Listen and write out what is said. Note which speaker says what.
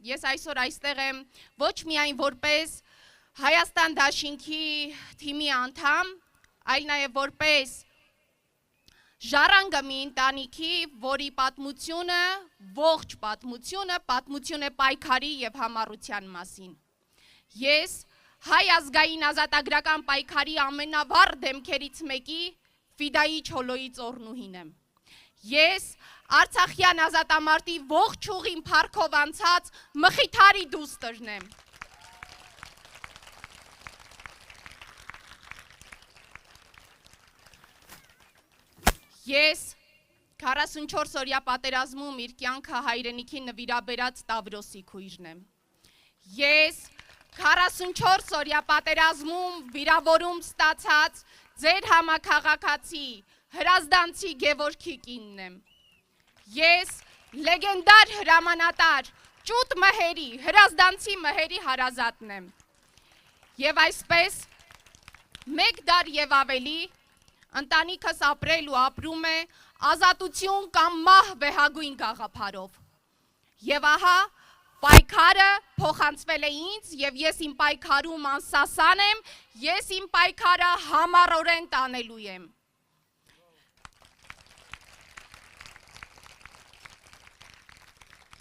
Speaker 1: ես այսօր այստեղ եմ ոչ միայն որպես Հայաստան դաշինքի թիմի անդամ, այլ նաև որպես ժառանգը մի ընտանիքի, որի պատմությունը, ողջ պատմությունը պայքարի եւ համառության մասին։ Ես հայ ազգային ազատագրական պայքարի ամենավառ դեմքերից մեկի Ֆիդայի Չոլոյի ծոռնուհին եմ։ Ես Արցախյան ազատամարտի ողջ ուղին փառքով անցած Մխիթարի դուստրն եմ։ Ես 44-օրյա պատերազմում իր կյանքը հայրենիքի նվիրաբերած Տավրոսի քույրն եմ։ Ես 44-օրյա պատերազմում վիրավորում ստացած ձեր համաքաղաքացի Հրազդանցի Գևորգի կինն եմ։ Ես լեգենդար հրամանատար Ճուտ Մհերի, Հրազդանցի Մհերի հարազատն եմ։ Եվ այսպես մեկ դար եւ ավելի ընտանիքս ապրել ու ապրում է ազատություն կամ մահ վեհագույն գաղափարով։ Եվ ահա պայքարը փոխանցվել է ինձ եւ ես իմ պայքարում անսասան եմ, ես իմ պայքարը համառորեն տանելու եմ։